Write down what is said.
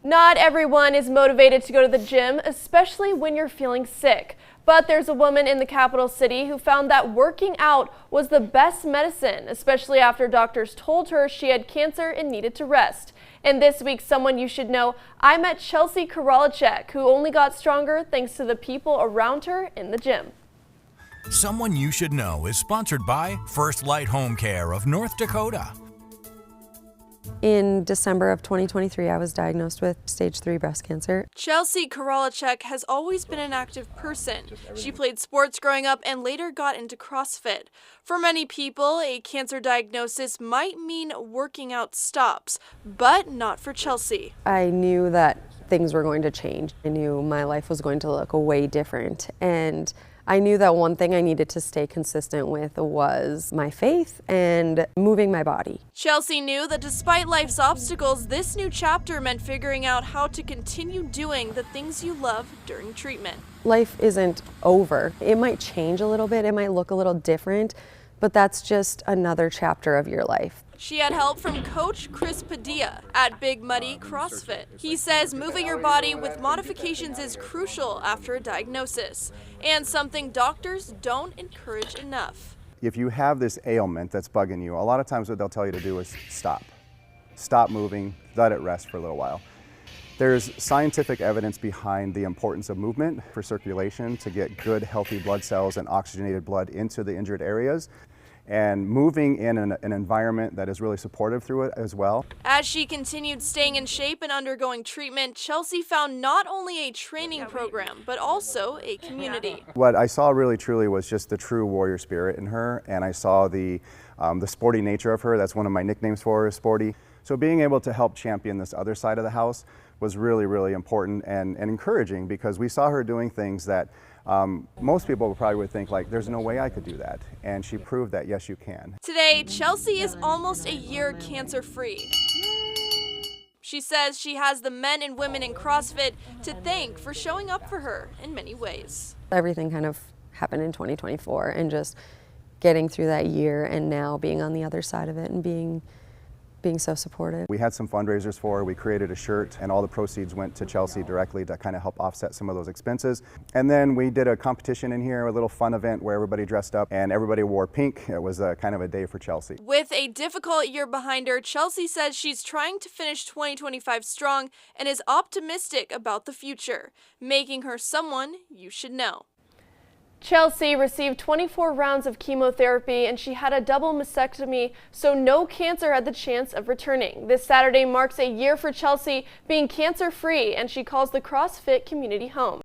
Not everyone is motivated to go to the gym, especially when you're feeling sick. But there's a woman in the capital city who found that working out was the best medicine, especially after doctors told her she had cancer and needed to rest. And this week, someone you should know, I met Chelsey Kralicek, who only got stronger thanks to the people around her in the gym. Someone You Should Know is sponsored by First Light Home Care of North Dakota. In December of 2023, I was diagnosed with stage 3 breast cancer. Chelsey Kralicek has always been an active person. She played sports growing up and later got into CrossFit. For many people, a cancer diagnosis might mean working out stops, but not for Chelsey. I knew that things were going to change. I knew my life was going to look way different, and I knew that one thing I needed to stay consistent with was my faith and moving my body. Chelsey knew that despite life's obstacles, this new chapter meant figuring out how to continue doing the things you love during treatment. Life isn't over. It might change a little bit, it might look a little different, but that's just another chapter of your life. She had help from coach Chris Padilla at Big Muddy CrossFit. He says moving your body with modifications is crucial after a diagnosis, and something doctors don't encourage enough. If you have this ailment that's bugging you, a lot of times what they'll tell you to do is stop. Stop moving, let it rest for a little while. There's scientific evidence behind the importance of movement for circulation to get good, healthy blood cells and oxygenated blood into the injured areas. And moving in an environment that is really supportive through it as well. As she continued staying in shape and undergoing treatment, Chelsey found not only a training program, but also a community. What I saw really truly was just the true warrior spirit in her, and I saw the sporty nature of her. That's one of my nicknames for her, Sporty. So being able to help champion this other side of the house was really, really important and encouraging, because we saw her doing things that most people probably would think, like, there's no way I could do that. And she proved that, yes, you can. Today, Chelsey is almost a year cancer-free. She says she has the men and women in CrossFit to thank for showing up for her in many ways. Everything kind of happened in 2024, and just getting through that year and now being on the other side of it and being so supportive. We had some fundraisers for her. We created a shirt, and all the proceeds went to Chelsey directly to kind of help offset some of those expenses. And then we did a competition in here, a little fun event where everybody dressed up and everybody wore pink. It was kind of a day for Chelsey. With a difficult year behind her, Chelsey says she's trying to finish 2025 strong and is optimistic about the future, making her someone you should know. Chelsey received 24 rounds of chemotherapy and she had a double mastectomy, so no cancer had the chance of returning. This Saturday marks a year for Chelsey being cancer-free, and she calls the CrossFit community home.